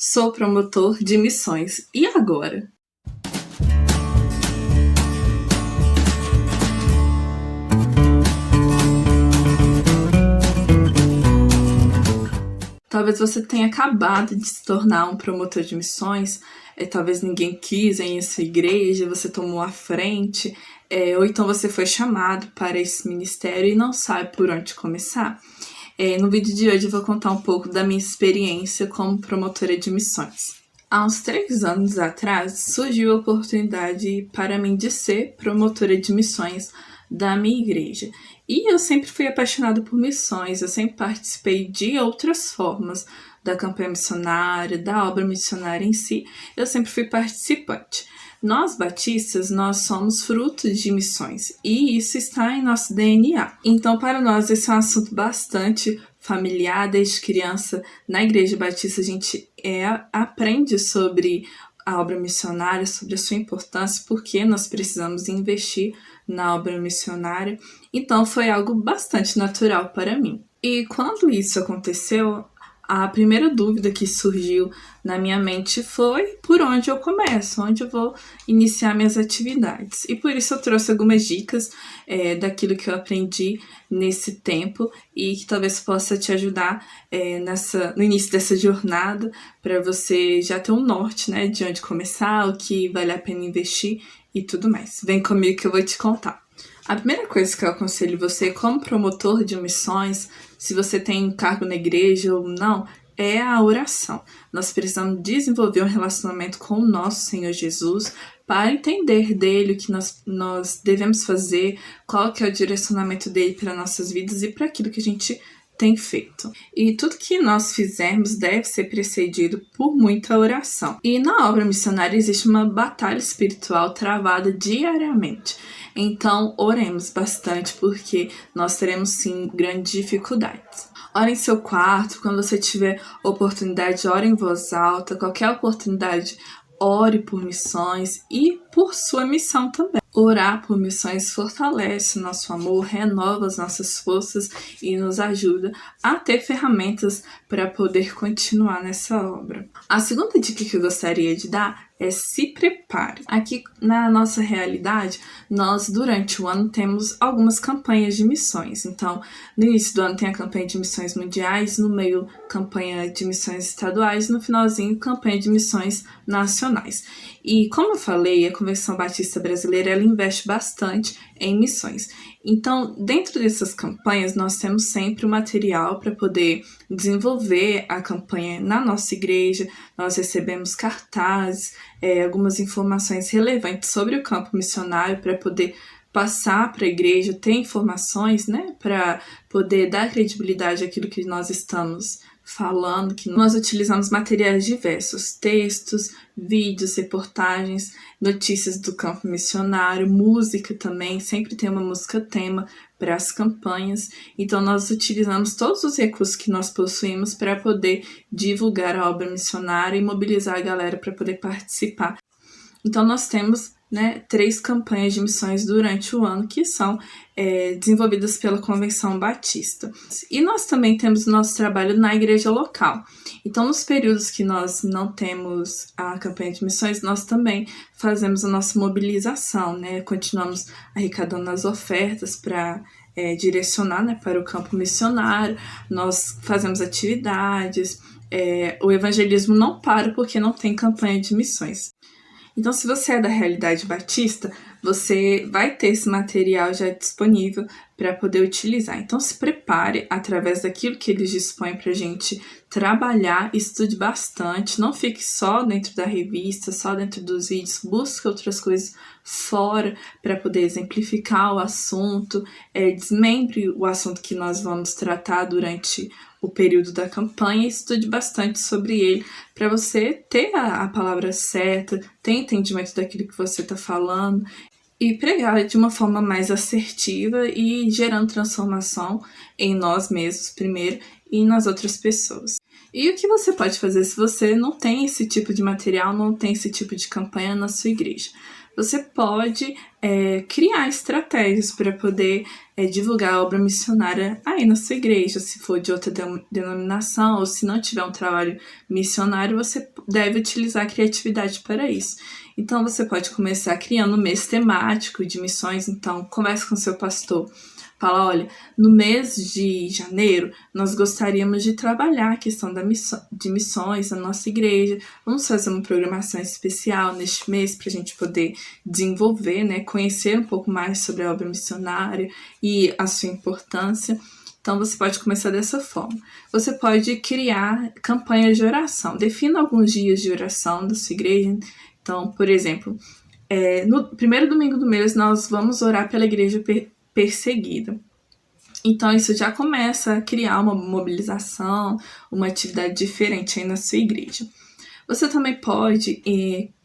Sou promotor de missões. E agora? Talvez você tenha acabado de se tornar um promotor de missões, talvez ninguém quis em sua igreja, você tomou a frente, ou então você foi chamado para esse ministério e não sabe por onde começar. No vídeo de hoje eu vou contar um pouco da minha experiência como promotora de missões. Há uns 3 anos atrás, surgiu a oportunidade para mim de ser promotora de missões da minha igreja. E eu sempre fui apaixonada por missões, eu sempre participei de outras formas da campanha missionária, da obra missionária em si, eu sempre fui participante. Nós batistas, nós somos frutos de missões e isso está em nosso DNA. Então, para nós, esse é um assunto bastante familiar. Desde criança, na Igreja Batista, a gente aprende sobre a obra missionária, sobre a sua importância, porque nós precisamos investir na obra missionária. Então, foi algo bastante natural para mim. E quando isso aconteceu, a primeira dúvida que surgiu na minha mente foi por onde eu começo, onde eu vou iniciar minhas atividades. E por isso eu trouxe algumas dicas daquilo que eu aprendi nesse tempo e que talvez possa te ajudar no início dessa jornada, para você já ter um norte, né, de onde começar, o que vale a pena investir e tudo mais. Vem comigo que eu vou te contar. A primeira coisa que eu aconselho você, como promotor de missões, se você tem cargo na igreja ou não, é a oração. Nós precisamos desenvolver um relacionamento com o nosso Senhor Jesus para entender dele o que nós devemos fazer, qual que é o direcionamento dele para nossas vidas e para aquilo que a gente tem feito. E tudo que nós fizermos deve ser precedido por muita oração. E na obra missionária existe uma batalha espiritual travada diariamente. Então, oremos bastante, porque nós teremos sim grandes dificuldades. Ore em seu quarto, quando você tiver oportunidade, ore em voz alta, qualquer oportunidade, ore por missões e por sua missão também. Orar por missões fortalece nosso amor, renova as nossas forças e nos ajuda a ter ferramentas para poder continuar nessa obra. A segunda dica que eu gostaria de dar é se prepare. Aqui na nossa realidade, nós durante o ano temos algumas campanhas de missões. Então, no início do ano tem a campanha de missões mundiais, no meio campanha de missões estaduais, no finalzinho campanha de missões nacionais. E como eu falei, a Convenção Batista Brasileira ela investe bastante em missões. Então, dentro dessas campanhas, nós temos sempre o material para poder desenvolver a campanha na nossa igreja. Nós recebemos cartazes, algumas informações relevantes sobre o campo missionário para poder passar para a igreja, ter informações, né, para poder dar credibilidade àquilo que nós estamos falando, que nós utilizamos materiais diversos, textos, vídeos, reportagens, notícias do campo missionário, música também, sempre tem uma música tema para as campanhas. Então nós utilizamos todos os recursos que nós possuímos para poder divulgar a obra missionária e mobilizar a galera para poder participar. Então nós temos 3 campanhas de missões durante o ano que são desenvolvidas pela Convenção Batista. E nós também temos o nosso trabalho na igreja local. Então, nos períodos que nós não temos a campanha de missões, nós também fazemos a nossa mobilização, continuamos arrecadando as ofertas para direcionar para o campo missionário, nós fazemos atividades, o evangelismo não para porque não tem campanha de missões. Então, se você é da realidade batista, você vai ter esse material já disponível para poder utilizar. Então, se prepare através daquilo que eles dispõem para a gente trabalhar, estude bastante, não fique só dentro da revista, só dentro dos vídeos, busque outras coisas fora para poder exemplificar o assunto, desmembre o assunto que nós vamos tratar durante o período da campanha, estude bastante sobre ele para você ter a palavra certa, ter entendimento daquilo que você está falando e pregar de uma forma mais assertiva e gerando transformação em nós mesmos primeiro e nas outras pessoas. E o que você pode fazer se você não tem esse tipo de material, não tem esse tipo de campanha na sua igreja? você pode criar estratégias para poder divulgar a obra missionária aí na sua igreja. Se for de outra denominação ou se não tiver um trabalho missionário, você deve utilizar a criatividade para isso. Então, você pode começar criando um mês temático de missões. Então, converse com seu pastor. Fala, olha, no mês de janeiro, nós gostaríamos de trabalhar a questão de missões na nossa igreja. Vamos fazer uma programação especial neste mês para a gente poder desenvolver, né, conhecer um pouco mais sobre a obra missionária e a sua importância. Então, você pode começar dessa forma. Você pode criar campanhas de oração. Defina alguns dias de oração da sua igreja. Então, por exemplo, no primeiro domingo do mês, nós vamos orar pela igreja perseguida. Então, isso já começa a criar uma mobilização, uma atividade diferente aí na sua igreja. Você também pode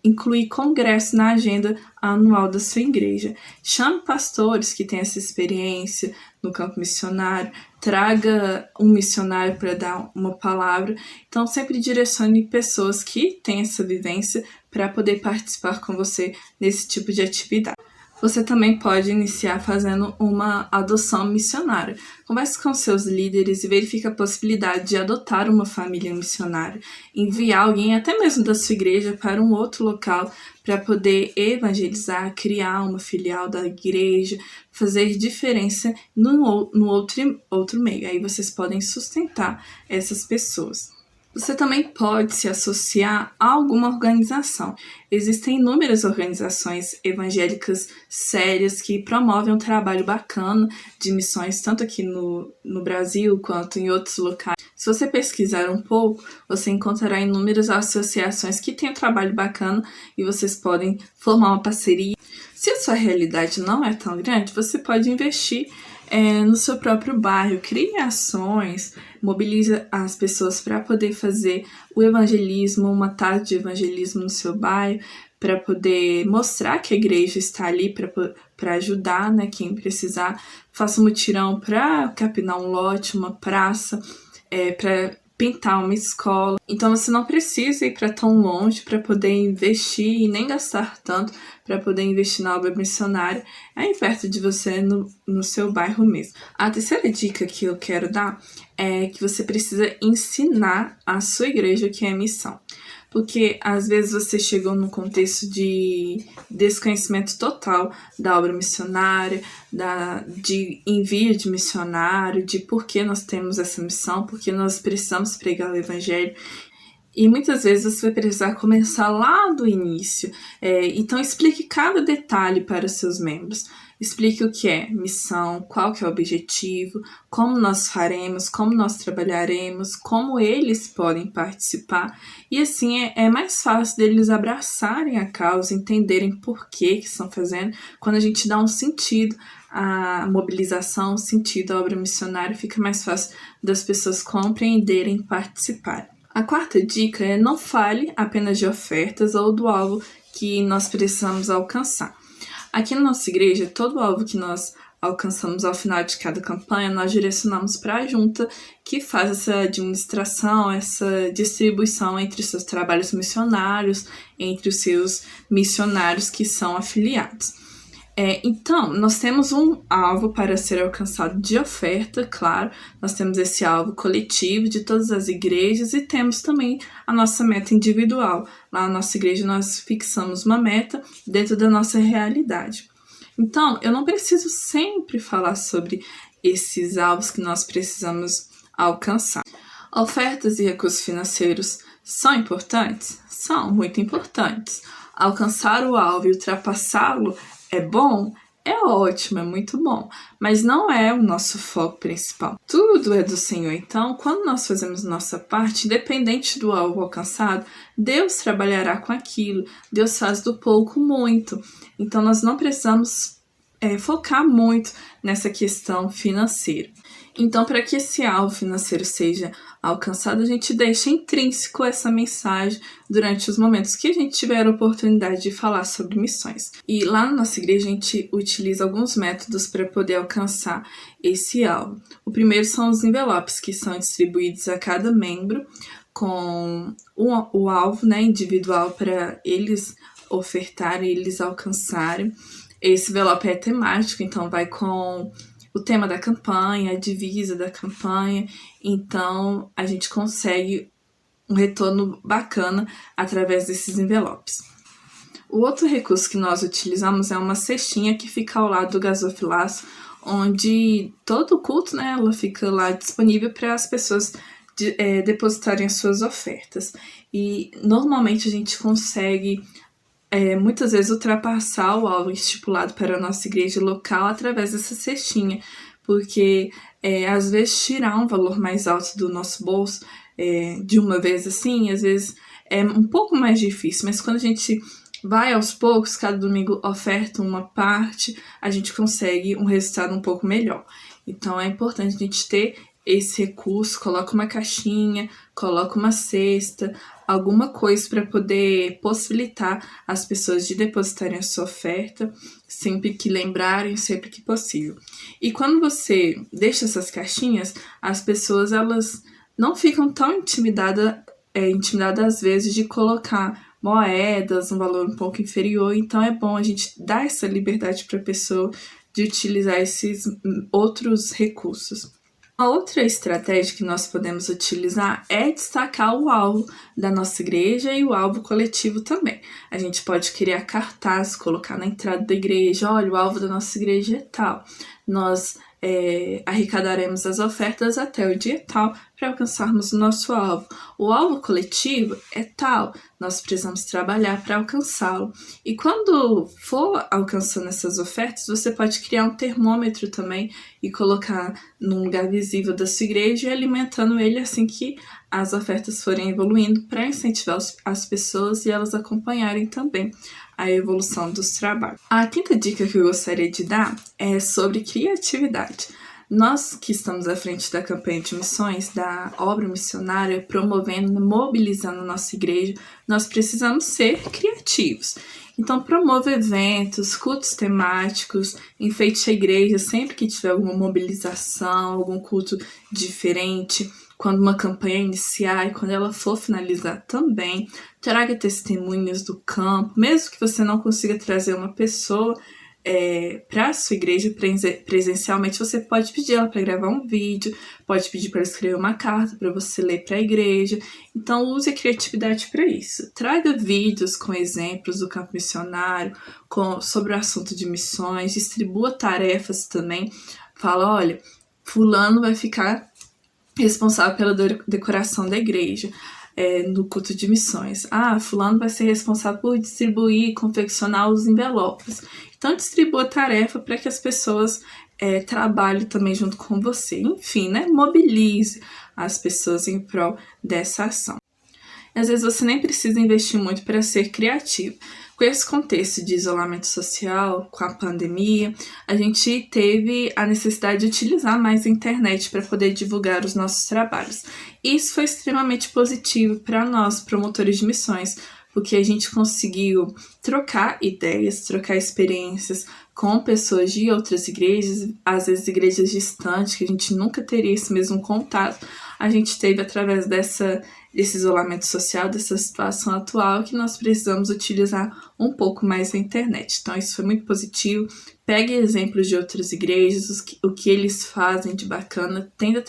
incluir congresso na agenda anual da sua igreja. Chame pastores que têm essa experiência no campo missionário, traga um missionário para dar uma palavra. Então, sempre direcione pessoas que têm essa vivência para poder participar com você nesse tipo de atividade. Você também pode iniciar fazendo uma adoção missionária. Converse com seus líderes e verifique a possibilidade de adotar uma família missionária. Enviar alguém, até mesmo da sua igreja, para um outro local para poder evangelizar, criar uma filial da igreja, fazer diferença no outro meio. Aí vocês podem sustentar essas pessoas. Você também pode se associar a alguma organização. Existem inúmeras organizações evangélicas sérias que promovem um trabalho bacana de missões, tanto aqui no Brasil quanto em outros locais. Se você pesquisar um pouco, você encontrará inúmeras associações que têm um trabalho bacana e vocês podem formar uma parceria. Se a sua realidade não é tão grande, você pode investir no seu próprio bairro, crie ações, mobilize as pessoas para poder fazer o evangelismo, uma tarde de evangelismo no seu bairro, para poder mostrar que a igreja está ali para ajudar, né, quem precisar. Faça um mutirão para capinar um lote, uma praça, para pintar uma escola. Então você não precisa ir para tão longe para poder investir e nem gastar tanto para poder investir na obra missionária aí perto de você, no seu bairro mesmo. A terceira dica que eu quero dar é que você precisa ensinar a sua igreja o que é missão. Porque às vezes você chegou num contexto de desconhecimento total da obra missionária, de envio de missionário, de por que nós temos essa missão, por que nós precisamos pregar o evangelho. E muitas vezes você vai precisar começar lá do início. Então explique cada detalhe para os seus membros. Explique o que é missão, qual que é o objetivo, como nós faremos, como nós trabalharemos, como eles podem participar. E assim é mais fácil deles abraçarem a causa, entenderem por que estão fazendo. Quando a gente dá um sentido à mobilização, um sentido à obra missionária, fica mais fácil das pessoas compreenderem e participarem. A quarta dica é: não fale apenas de ofertas ou do alvo que nós precisamos alcançar. Aqui na nossa igreja, todo o alvo que nós alcançamos ao final de cada campanha, nós direcionamos para a junta que faz essa administração, essa distribuição entre os seus trabalhos missionários, entre os seus missionários que são afiliados. Então, nós temos um alvo para ser alcançado de oferta, claro, nós temos esse alvo coletivo de todas as igrejas e temos também a nossa meta individual. Lá na nossa igreja nós fixamos uma meta dentro da nossa realidade. Então, eu não preciso sempre falar sobre esses alvos que nós precisamos alcançar. Ofertas e recursos financeiros são importantes? São muito importantes. Alcançar o alvo e ultrapassá-lo é bom? É ótimo, é muito bom, mas não é o nosso foco principal. Tudo é do Senhor, então, quando nós fazemos nossa parte, independente do alvo alcançado, Deus trabalhará com aquilo, Deus faz do pouco muito. Então, nós não precisamos focar muito nessa questão financeira. Então, para que esse alvo financeiro seja alcançado, a gente deixa intrínseco essa mensagem durante os momentos que a gente tiver a oportunidade de falar sobre missões. E lá na nossa igreja a gente utiliza alguns métodos para poder alcançar esse alvo. O primeiro são os envelopes, que são distribuídos a cada membro com o alvo, né, individual para eles ofertarem e eles alcançarem. Esse envelope é temático, então vai com o tema da campanha, a divisa da campanha, então a gente consegue um retorno bacana através desses envelopes. O outro recurso que nós utilizamos é uma cestinha que fica ao lado do gasofilaço, onde todo o culto, né, ela fica lá disponível para as pessoas depositarem as suas ofertas. E normalmente a gente consegue muitas vezes ultrapassar o alvo estipulado para a nossa igreja local através dessa cestinha, porque às vezes tirar um valor mais alto do nosso bolso de uma vez assim, às vezes é um pouco mais difícil, mas quando a gente vai aos poucos, cada domingo oferta uma parte, a gente consegue um resultado um pouco melhor. Então é importante a gente ter esse recurso, coloca uma caixinha, coloca uma cesta, alguma coisa para poder possibilitar as pessoas de depositarem a sua oferta sempre que lembrarem, sempre que possível. E quando você deixa essas caixinhas, as pessoas elas não ficam tão intimidadas às vezes de colocar moedas, um valor um pouco inferior, então é bom a gente dar essa liberdade para a pessoa de utilizar esses outros recursos. A outra estratégia que nós podemos utilizar é destacar o alvo da nossa igreja e o alvo coletivo também. A gente pode criar cartaz, colocar na entrada da igreja, olha, o alvo da nossa igreja é tal. Nós arrecadaremos as ofertas até o dia tal para alcançarmos o nosso alvo. O alvo coletivo é tal, nós precisamos trabalhar para alcançá-lo. E quando for alcançando essas ofertas, você pode criar um termômetro também e colocar num lugar visível da sua igreja e alimentando ele assim que as ofertas forem evoluindo para incentivar as pessoas e elas acompanharem também a evolução dos trabalhos. A quinta dica que eu gostaria de dar é sobre criatividade. Nós que estamos à frente da campanha de missões, da obra missionária, promovendo, mobilizando nossa igreja, nós precisamos ser criativos. Então, promova eventos, cultos temáticos, enfeite a igreja sempre que tiver alguma mobilização, algum culto diferente. Quando uma campanha iniciar e quando ela for finalizar também, traga testemunhas do campo, mesmo que você não consiga trazer uma pessoa para a sua igreja presencialmente, você pode pedir ela para gravar um vídeo, pode pedir para ela escrever uma carta para você ler para a igreja. Então, use a criatividade para isso. Traga vídeos com exemplos do campo missionário, sobre o assunto de missões, distribua tarefas também. Fala, olha, fulano vai ficar responsável pela decoração da igreja no culto de missões. Fulano vai ser responsável por distribuir e confeccionar os envelopes. Então, distribua a tarefa para que as pessoas trabalhem também junto com você. Enfim, né? Mobilize as pessoas em prol dessa ação. Às vezes você nem precisa investir muito para ser criativo. Com esse contexto de isolamento social, com a pandemia, a gente teve a necessidade de utilizar mais a internet para poder divulgar os nossos trabalhos. Isso foi extremamente positivo para nós, promotores de missões, porque a gente conseguiu trocar ideias, trocar experiências com pessoas de outras igrejas, às vezes igrejas distantes, que a gente nunca teria esse mesmo contato. A gente teve através desse isolamento social, dessa situação atual, que nós precisamos utilizar um pouco mais a internet. Então, isso foi muito positivo. Pegue exemplos de outras igrejas, o que eles fazem de bacana, tenta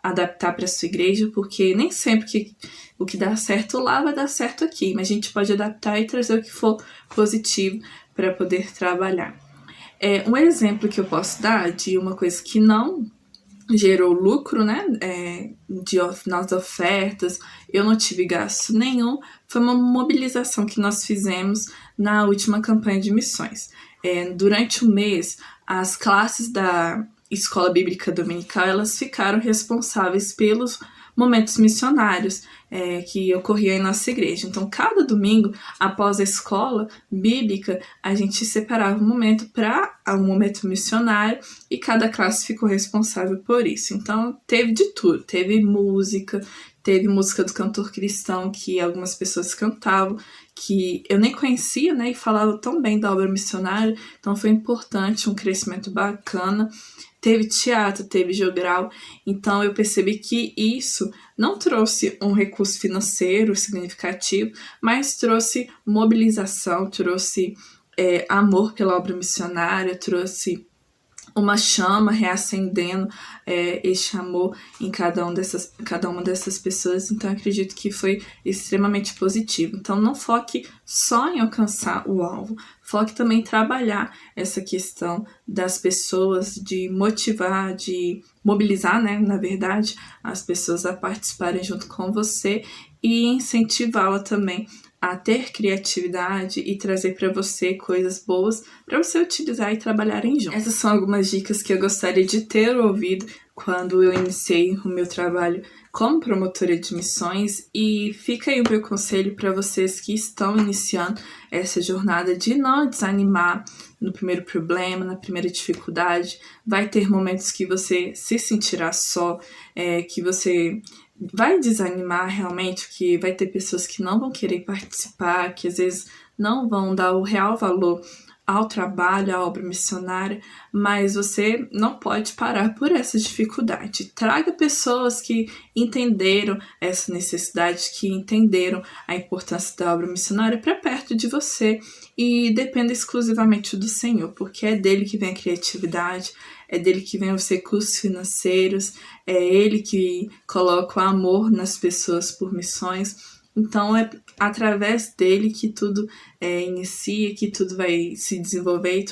adaptar para a sua igreja, porque nem sempre o que dá certo lá vai dar certo aqui, mas a gente pode adaptar e trazer o que for positivo para poder trabalhar. Um exemplo que eu posso dar de uma coisa que não gerou lucro, né, nas ofertas, eu não tive gasto nenhum, foi uma mobilização que nós fizemos na última campanha de missões. Durante o mês, as classes da Escola Bíblica Dominical, elas ficaram responsáveis pelos momentos missionários que ocorriam em nossa igreja. Então, cada domingo, após a escola bíblica, a gente separava um momento para um momento missionário e cada classe ficou responsável por isso. Então, teve de tudo. Teve música do cantor cristão que algumas pessoas cantavam, que eu nem conhecia, né, e falavam tão bem da obra missionária. Então, foi importante, um crescimento bacana. teve teatro, teve jogral. Então eu percebi que isso não trouxe um recurso financeiro significativo, mas trouxe mobilização, trouxe amor pela obra missionária, trouxe uma chama reacendendo este amor em cada uma dessas pessoas. Então, eu acredito que foi extremamente positivo. Então, não foque só em alcançar o alvo, foque também em trabalhar essa questão das pessoas, de motivar, de mobilizar, né, na verdade, as pessoas a participarem junto com você e incentivá-la também a ter criatividade e trazer para você coisas boas para você utilizar e trabalharem juntos. Essas são algumas dicas que eu gostaria de ter ouvido quando eu iniciei o meu trabalho como promotora de missões, e fica aí o meu conselho para vocês que estão iniciando essa jornada de não desanimar no primeiro problema, na primeira dificuldade. Vai ter momentos que você se sentirá só, que você vai desanimar realmente, que vai ter pessoas que não vão querer participar, que às vezes não vão dar o real valor ao trabalho, à obra missionária, mas você não pode parar por essa dificuldade. Traga pessoas que entenderam essa necessidade, que entenderam a importância da obra missionária para perto de você, e dependa exclusivamente do Senhor, porque é dele que vem a criatividade, é dele que vem os recursos financeiros, é ele que coloca o amor nas pessoas por missões. Então, é através dele que tudo inicia, que tudo vai se desenvolver e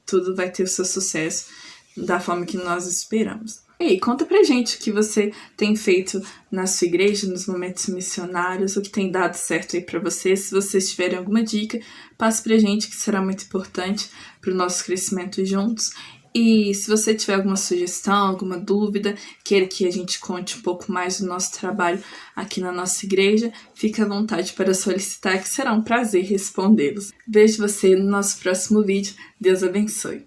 tudo vai ter o seu sucesso da forma que nós esperamos. E aí, conta pra gente o que você tem feito na sua igreja, nos momentos missionários, o que tem dado certo aí pra você. Se vocês tiverem alguma dica, passe pra gente, que será muito importante pro nosso crescimento juntos. E se você tiver alguma sugestão, alguma dúvida, queira que a gente conte um pouco mais do nosso trabalho aqui na nossa igreja, fique à vontade para solicitar, que será um prazer respondê-los. Vejo você no nosso próximo vídeo. Deus abençoe.